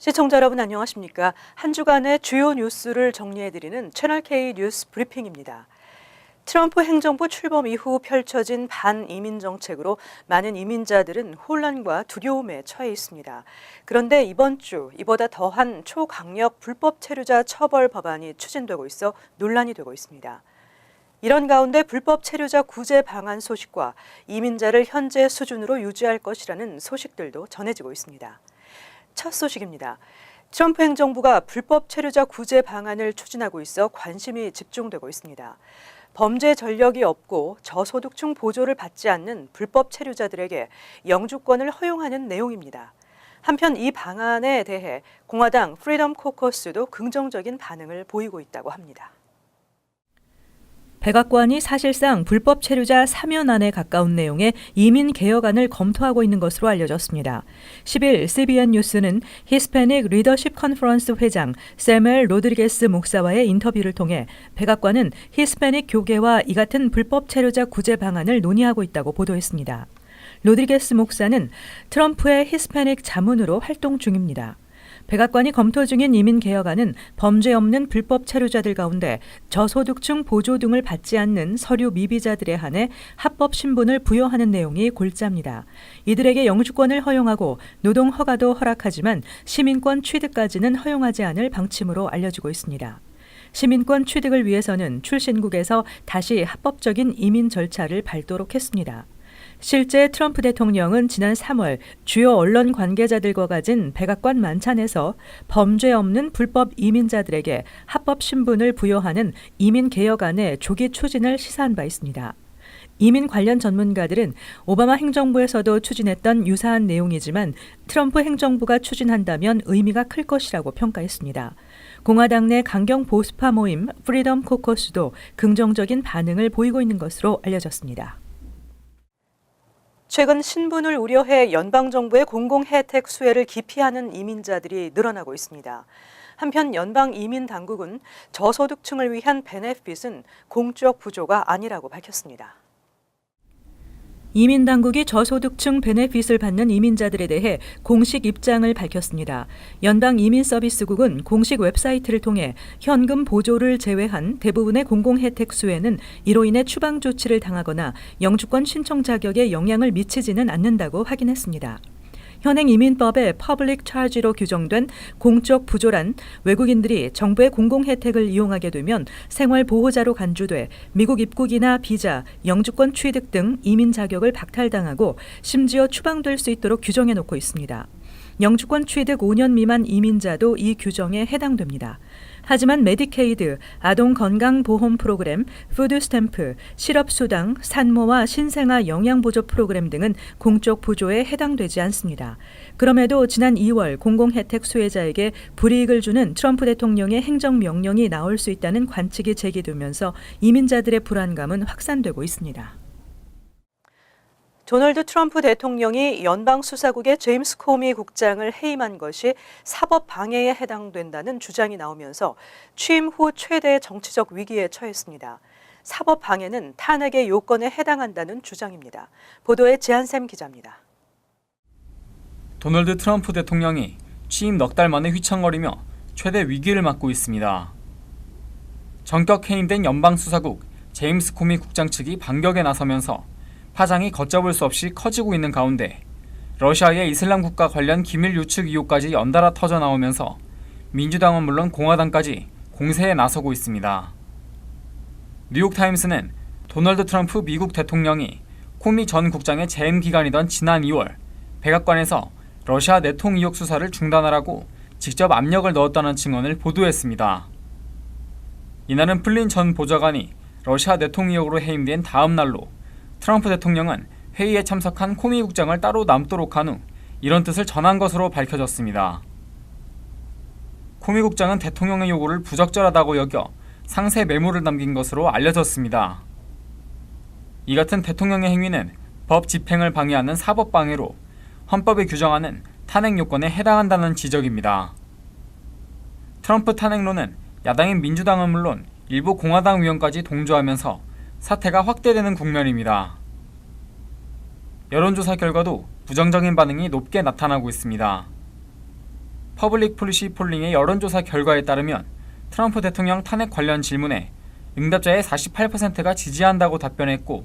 시청자 여러분 안녕하십니까? 한 주간의 주요 뉴스를 정리해드리는 채널K 뉴스 브리핑입니다. 트럼프 행정부 출범 이후 펼쳐진 반이민 정책으로 많은 이민자들은 혼란과 두려움에 처해 있습니다. 그런데 이번 주 이보다 더한 초강력 불법 체류자 처벌 법안이 추진되고 있어 논란이 되고 있습니다. 이런 가운데 불법 체류자 구제 방안 소식과 이민자를 현재 수준으로 유지할 것이라는 소식들도 전해지고 있습니다. 첫 소식입니다. 트럼프 행정부가 불법 체류자 구제 방안을 추진하고 있어 관심이 집중되고 있습니다. 범죄 전력이 없고 저소득층 보조를 받지 않는 불법 체류자들에게 영주권을 허용하는 내용입니다. 한편 이 방안에 대해 공화당 프리덤 코커스도 긍정적인 반응을 보이고 있다고 합니다. 백악관이 사실상 불법 체류자 사면안에 가까운 내용의 이민 개혁안을 검토하고 있는 것으로 알려졌습니다. 10일 CBN 뉴스는 히스패닉 리더십 컨퍼런스 회장 세멜 로드리게스 목사와의 인터뷰를 통해 백악관은 히스패닉 교계와 이 같은 불법 체류자 구제 방안을 논의하고 있다고 보도했습니다. 로드리게스 목사는 트럼프의 히스패닉 자문으로 활동 중입니다. 백악관이 검토 중인 이민 개혁안은 범죄 없는 불법 체류자들 가운데 저소득층 보조 등을 받지 않는 서류 미비자들에 한해 합법 신분을 부여하는 내용이 골자입니다. 이들에게 영주권을 허용하고 노동 허가도 허락하지만 시민권 취득까지는 허용하지 않을 방침으로 알려지고 있습니다. 시민권 취득을 위해서는 출신국에서 다시 합법적인 이민 절차를 밟도록 했습니다. 실제 트럼프 대통령은 지난 3월 주요 언론 관계자들과 가진 백악관 만찬에서 범죄 없는 불법 이민자들에게 합법 신분을 부여하는 이민 개혁안의 조기 추진을 시사한 바 있습니다. 이민 관련 전문가들은 오바마 행정부에서도 추진했던 유사한 내용이지만 트럼프 행정부가 추진한다면 의미가 클 것이라고 평가했습니다. 공화당 내 강경 보수파 모임 프리덤 코커스도 긍정적인 반응을 보이고 있는 것으로 알려졌습니다. 최근 신분을 우려해 연방정부의 공공혜택 수혜를 기피하는 이민자들이 늘어나고 있습니다. 한편 연방이민당국은 저소득층을 위한 베네핏은 공적 부조가 아니라고 밝혔습니다. 이민당국이 저소득층 베네핏을 받는 이민자들에 대해 공식 입장을 밝혔습니다. 연방이민서비스국은 공식 웹사이트를 통해 현금 보조를 제외한 대부분의 공공혜택 수혜는 이로 인해 추방 조치를 당하거나 영주권 신청 자격에 영향을 미치지는 않는다고 확인했습니다. 현행 이민법의 퍼블릭 차지로 규정된 공적 부조란 외국인들이 정부의 공공 혜택을 이용하게 되면 생활 보호자로 간주돼 미국 입국이나 비자, 영주권 취득 등 이민 자격을 박탈당하고 심지어 추방될 수 있도록 규정해 놓고 있습니다. 영주권 취득 5년 미만 이민자도 이 규정에 해당됩니다. 하지만 메디케이드, 아동건강보험 프로그램, 푸드스탬프, 실업수당, 산모와 신생아 영양보조 프로그램 등은 공적 부조에 해당되지 않습니다. 그럼에도 지난 2월 공공혜택 수혜자에게 불이익을 주는 트럼프 대통령의 행정명령이 나올 수 있다는 관측이 제기되면서 이민자들의 불안감은 확산되고 있습니다. 도널드 트럼프 대통령이 연방수사국의 제임스 코미 국장을 해임한 것이 사법 방해에 해당된다는 주장이 나오면서 취임 후 최대의 정치적 위기에 처했습니다. 사법 방해는 탄핵의 요건에 해당한다는 주장입니다. 보도에 지한샘 기자입니다. 도널드 트럼프 대통령이 취임 넉 달 만에 휘청거리며 최대 위기를 맞고 있습니다. 전격 해임된 연방수사국 제임스 코미 국장 측이 반격에 나서면서 파장이 걷잡을 수 없이 커지고 있는 가운데 러시아의 이슬람 국가 관련 기밀 유축 의혹까지 연달아 터져 나오면서 민주당은 물론 공화당까지 공세에 나서고 있습니다. 뉴욕타임스는 도널드 트럼프 미국 대통령이 코미 전 국장의 재임 기간이던 지난 2월 백악관에서 러시아 내통 의혹 수사를 중단하라고 직접 압력을 넣었다는 증언을 보도했습니다. 이날은 플린 전 보좌관이 러시아 내통 의혹으로 해임된 다음 날로 트럼프 대통령은 회의에 참석한 코미 국장을 따로 남도록 한 후 이런 뜻을 전한 것으로 밝혀졌습니다. 코미 국장은 대통령의 요구를 부적절하다고 여겨 상세 메모를 남긴 것으로 알려졌습니다. 이 같은 대통령의 행위는 법 집행을 방해하는 사법 방해로 헌법에 규정하는 탄핵 요건에 해당한다는 지적입니다. 트럼프 탄핵론은 야당인 민주당은 물론 일부 공화당 의원까지 동조하면서 사태가 확대되는 국면입니다. 여론조사 결과도 부정적인 반응이 높게 나타나고 있습니다. 퍼블릭 폴리시 폴링의 여론조사 결과에 따르면 트럼프 대통령 탄핵 관련 질문에 응답자의 48%가 지지한다고 답변했고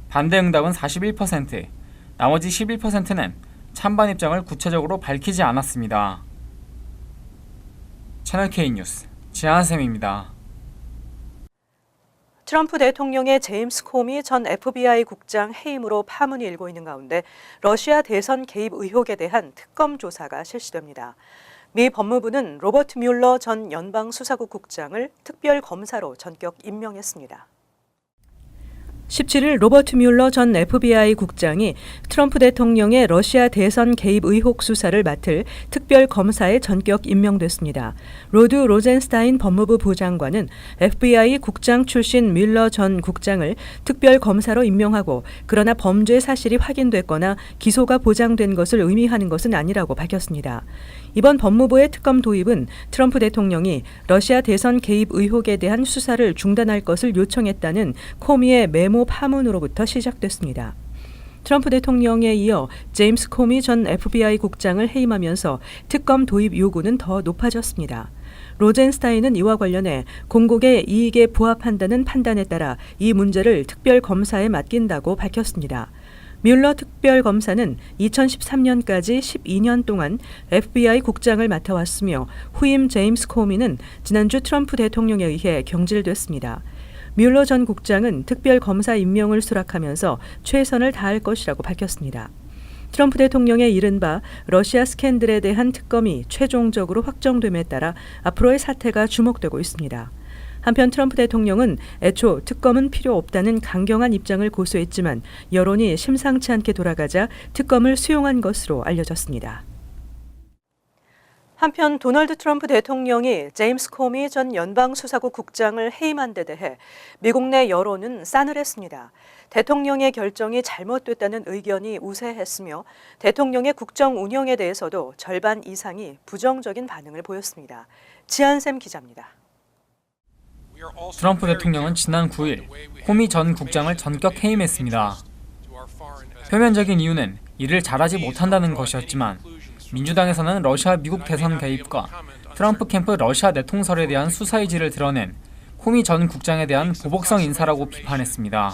반대 응답은 41%, 나머지 11%는 찬반 입장을 구체적으로 밝히지 않았습니다. 채널K 뉴스 지한샘입니다. 트럼프 대통령의 제임스 코미 전 FBI 국장 해임으로 파문이 일고 있는 가운데 러시아 대선 개입 의혹에 대한 특검 조사가 실시됩니다. 미 법무부는 로버트 뮬러 전 연방수사국 국장을 특별검사로 전격 임명했습니다. 17일 로버트 뮬러 전 FBI 국장이 트럼프 대통령의 러시아 대선 개입 의혹 수사를 맡을 특별검사에 전격 임명됐습니다. 로드 로젠스타인 법무부 부장관은 FBI 국장 출신 뮬러 전 국장을 특별검사로 임명하고 그러나 범죄 사실이 확인됐거나 기소가 보장된 것을 의미하는 것은 아니라고 밝혔습니다. 이번 법무부의 특검 도입은 트럼프 대통령이 러시아 대선 개입 의혹에 대한 수사를 중단할 것을 요청했다는 코미의 메모 파문으로부터 시작됐습니다. 트럼프 대통령에 이어 제임스 코미 전 FBI 국장을 해임하면서 특검 도입 요구는 더 높아졌습니다. 로젠스타인은 이와 관련해 공공의 이익에 부합한다는 판단에 따라 이 문제를 특별검사에 맡긴다고 밝혔습니다. 뮬러 특별검사는 2013년까지 12년 동안 FBI 국장을 맡아왔으며 후임 제임스 코미는 지난주 트럼프 대통령에 의해 경질됐습니다. 뮬러 전 국장은 특별검사 임명을 수락하면서 최선을 다할 것이라고 밝혔습니다. 트럼프 대통령의 이른바 러시아 스캔들에 대한 특검이 최종적으로 확정됨에 따라 앞으로의 사태가 주목되고 있습니다. 한편 트럼프 대통령은 애초 특검은 필요 없다는 강경한 입장을 고수했지만 여론이 심상치 않게 돌아가자 특검을 수용한 것으로 알려졌습니다. 한편 도널드 트럼프 대통령이 제임스 코미 전 연방수사국 국장을 해임한 데 대해 미국 내 여론은 싸늘했습니다. 대통령의 결정이 잘못됐다는 의견이 우세했으며 대통령의 국정 운영에 대해서도 절반 이상이 부정적인 반응을 보였습니다. 지한샘 기자입니다. 트럼프 대통령은 지난 9일 코미 전 국장을 전격 해임했습니다. 표면적인 이유는 일을 잘하지 못한다는 것이었지만 민주당에서는 러시아 미국 대선 개입과 트럼프 캠프 러시아 내통설에 대한 수사 의지를 드러낸 코미 전 국장에 대한 보복성 인사라고 비판했습니다.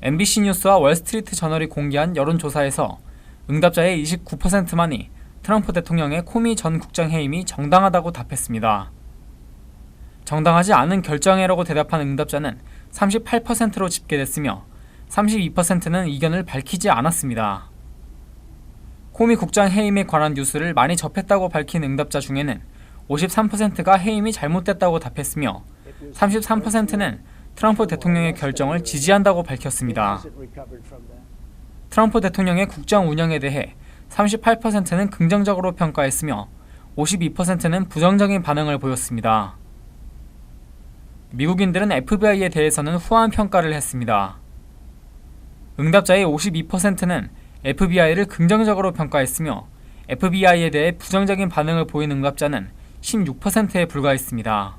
MBC 뉴스와 월스트리트 저널이 공개한 여론조사에서 응답자의 29%만이 트럼프 대통령의 코미 전 국장 해임이 정당하다고 답했습니다. 정당하지 않은 결정이라고 대답한 응답자는 38%로 집계됐으며 32%는 의견을 밝히지 않았습니다. 코미 국장 해임에 관한 뉴스를 많이 접했다고 밝힌 응답자 중에는 53%가 해임이 잘못됐다고 답했으며 33%는 트럼프 대통령의 결정을 지지한다고 밝혔습니다. 트럼프 대통령의 국정 운영에 대해 38%는 긍정적으로 평가했으며 52%는 부정적인 반응을 보였습니다. 미국인들은 FBI에 대해서는 후한 평가를 했습니다. 응답자의 52%는 FBI를 긍정적으로 평가했으며 FBI에 대해 부정적인 반응을 보인 응답자는 16%에 불과했습니다.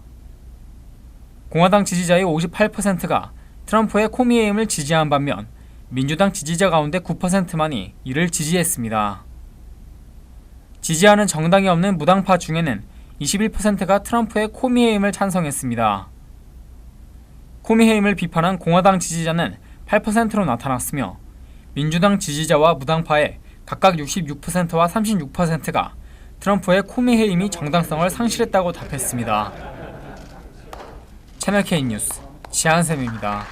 공화당 지지자의 58%가 트럼프의 코미 해임을 지지한 반면 민주당 지지자 가운데 9%만이 이를 지지했습니다. 지지하는 정당이 없는 무당파 중에는 21%가 트럼프의 코미 해임을 찬성했습니다. 코미 해임을 비판한 공화당 지지자는 8%로 나타났으며 민주당 지지자와 무당파의 각각 66%와 36%가 트럼프의 코미 해임이 정당성을 상실했다고 답했습니다. 채널K 뉴스 지한샘입니다.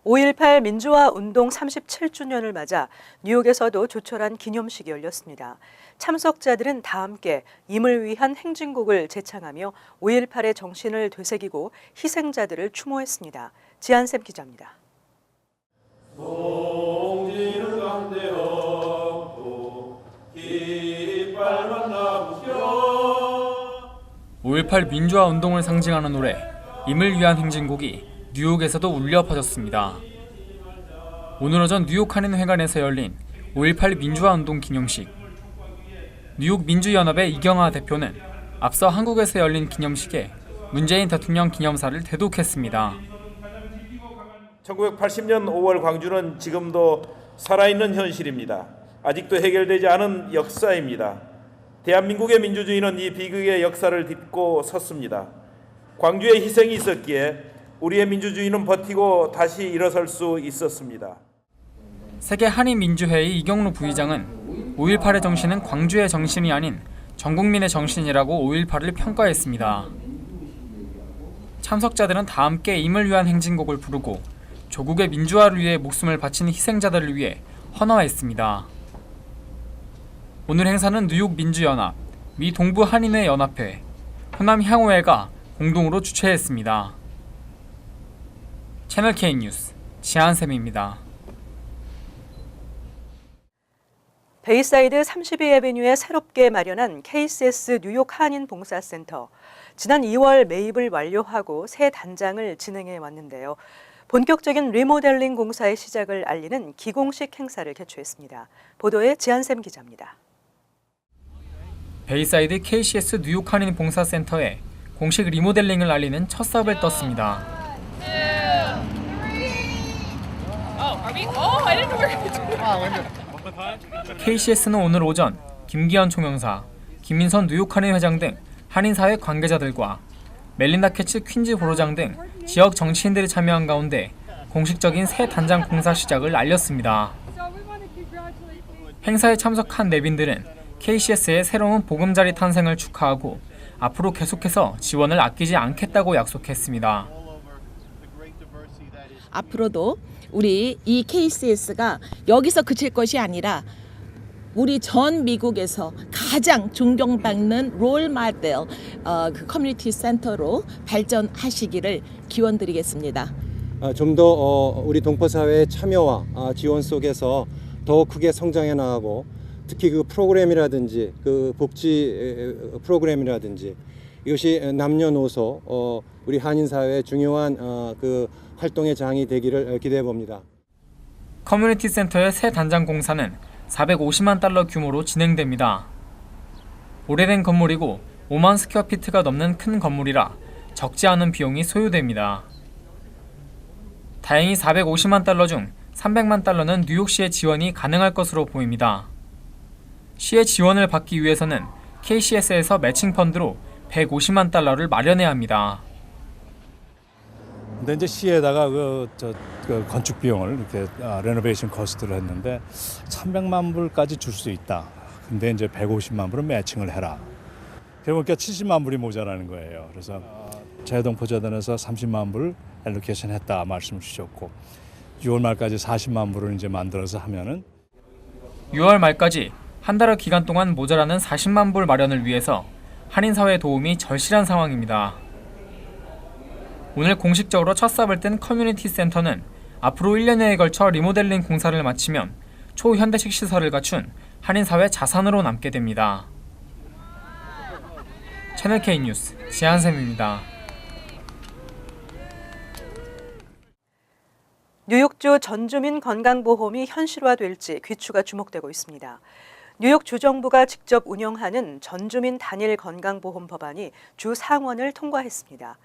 5.18 민주화 운동 37주년을 맞아 뉴욕에서도 조촐한 기념식이 열렸습니다. 참석자들은 다 함께 임을 위한 행진곡을 재창하며 5.18의 정신을 되새기고 희생자들을 추모했습니다. 지한샘 기자입니다. 5.18 민주화 운동을 상징하는 노래 임을 위한 행진곡이 뉴욕에서도 울려 퍼졌습니다. 오늘 오전 뉴욕 한인회관에서 열린 5.18 민주화 운동 기념식. 뉴욕 민주연합의 이경하 대표는 앞서 한국에서 열린 기념식에 문재인 대통령 기념사를 대독했습니다. 1980년 5월 광주는 지금도 살아있는 현실입니다. 아직도 해결되지 않은 역사입니다. 대한민국의 민주주의는 이 비극의 역사를 딛고 섰습니다. 광주에 희생이 있었기에 우리의 민주주의는 버티고 다시 일어설 수 있었습니다. 세계 한인민주회의 이경루 부의장은 5.18의 정신은 광주의 정신이 아닌 전 국민의 정신이라고 5.18을 평가했습니다. 참석자들은 다 함께 임을 위한 행진곡을 부르고 조국의 민주화를 위해 목숨을 바친 희생자들을 위해 헌화했습니다. 오늘 행사는 뉴욕 민주연합, 미 동부 한인회 연합회, 호남 향후회가 공동으로 주최했습니다. 채널 K 뉴스 지한샘입니다. 베이사이드 32애비뉴에 새롭게 마련한 KCS 뉴욕 한인 봉사센터. 지난 2월 매입을 완료하고 새 단장을 진행해 왔는데요. 본격적인 리모델링 공사의 시작을 알리는 기공식 행사를 개최했습니다. 보도에 지한샘 기자입니다. 베이사이드 KCS 뉴욕 한인 봉사센터에 공식 리모델링을 알리는 첫 사업을 떴습니다. KCS는 오늘 오전 김기현 총영사, 김민선 뉴욕 한인 회장 등 한인사회 관계자들과 멜린다 캐츠 퀸즈 보로장 등 지역 정치인들이 참여한 가운데 공식적인 새 단장 공사 시작을 알렸습니다. 행사에 참석한 내빈들은 KCS의 새로운 보금자리 탄생을 축하하고 앞으로 계속해서 지원을 아끼지 않겠다고 약속했습니다. 앞으로도 우리 이 KCS가 여기서 그칠 것이 아니라 우리 전 미국에서 가장 존경받는 롤 모델 그 커뮤니티 센터로 발전하시기를 기원드리겠습니다. 좀 더 우리 동포사회의 참여와 지원 속에서 더 크게 성장해 나가고 특히 그 프로그램이라든지 그 복지 프로그램이라든지 이것이 남녀노소 우리 한인사회의 중요한 그 활동의 장이 되기를 기대해 봅니다. 커뮤니티 센터의 새 단장 공사는 450만 달러 규모로 진행됩니다. 오래된 건물이고 5만 스퀘어피트가 넘는 큰 건물이라 적지 않은 비용이 소요됩니다. 다행히 450만 달러 중 300만 달러는 뉴욕시의 지원이 가능할 것으로 보입니다. 시의 지원을 받기 위해서는 KCS에서 매칭 펀드로 150만 달러를 마련해야 합니다. 근데 이제 시에다가 그 건축 비용을 이렇게 레노베이션 코스트를 했는데 300만 불까지 줄 수 있다. 근데 이제 150만 불은 매칭을 해라. 그러니까 70만 불이 모자라는 거예요. 그래서 재동포자단에서 30만 불 알로케이션 했다 말씀을 주셨고 6월 말까지 40만 불을 이제 만들어서 하면은 6월 말까지 한 달여 기간 동안 모자라는 40만 불 마련을 위해서 한인사회 도움이 절실한 상황입니다. 오늘 공식적으로 첫 삽을 뜬 커뮤니티 센터는 앞으로 1년여에 걸쳐 리모델링 공사를 마치면 초현대식 시설을 갖춘 한인사회 자산으로 남게 됩니다. 채널 K 뉴스 지한샘입니다. 뉴욕주 전주민 건강보험이 현실화될지 귀추가 주목되고 있습니다. 뉴욕 주정부가 직접 운영하는 전주민 단일 건강보험 법안이 주 상원을 통과했습니다.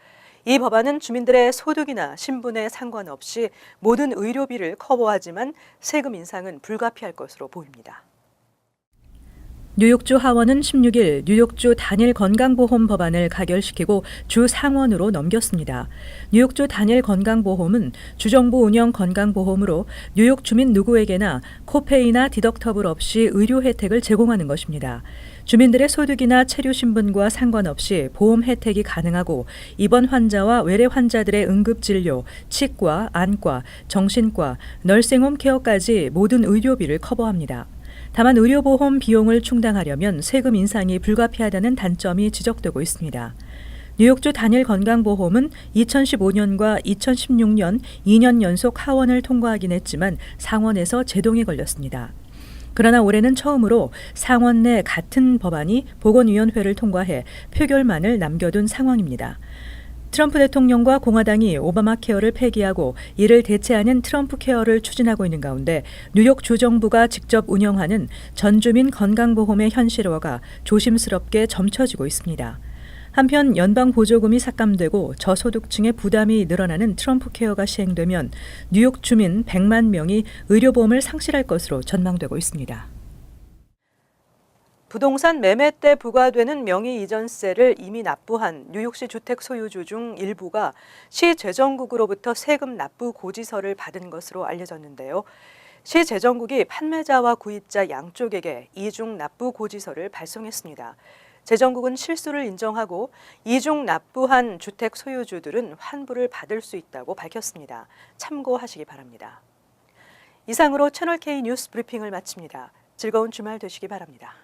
이 법안은 주민들의 소득이나 신분에 상관없이 모든 의료비를 커버하지만 세금 인상은 불가피할 것으로 보입니다. 뉴욕주 하원은 16일 뉴욕주 단일 건강보험 법안을 가결시키고 주 상원으로 넘겼습니다. 뉴욕주 단일 건강보험은 주정부 운영 건강보험으로 뉴욕 주민 누구에게나 코페이나 디덕터블 없이 의료 혜택을 제공하는 것입니다. 주민들의 소득이나 체류 신분과 상관없이 보험 혜택이 가능하고 입원 환자와 외래 환자들의 응급진료, 치과, 안과, 정신과, 널싱홈 케어까지 모든 의료비를 커버합니다. 다만 의료보험 비용을 충당하려면 세금 인상이 불가피하다는 단점이 지적되고 있습니다. 뉴욕주 단일 건강보험은 2015년과 2016년 2년 연속 하원을 통과하긴 했지만 상원에서 제동이 걸렸습니다. 그러나 올해는 처음으로 상원 내 같은 법안이 보건위원회를 통과해 표결만을 남겨둔 상황입니다. 트럼프 대통령과 공화당이 오바마 케어를 폐기하고 이를 대체하는 트럼프 케어를 추진하고 있는 가운데 뉴욕 주정부가 직접 운영하는 전주민 건강보험의 현실화가 조심스럽게 점쳐지고 있습니다. 한편 연방 보조금이 삭감되고 저소득층의 부담이 늘어나는 트럼프 케어가 시행되면 뉴욕 주민 100만 명이 의료보험을 상실할 것으로 전망되고 있습니다. 부동산 매매 때 부과되는 명의 이전세를 이미 납부한 뉴욕시 주택 소유주 중 일부가 시 재정국으로부터 세금 납부 고지서를 받은 것으로 알려졌는데요. 시 재정국이 판매자와 구입자 양쪽에게 이중 납부 고지서를 발송했습니다. 재정국은 실수를 인정하고 이중 납부한 주택 소유주들은 환불을 받을 수 있다고 밝혔습니다. 참고하시기 바랍니다. 이상으로 채널K 뉴스 브리핑을 마칩니다. 즐거운 주말 되시기 바랍니다.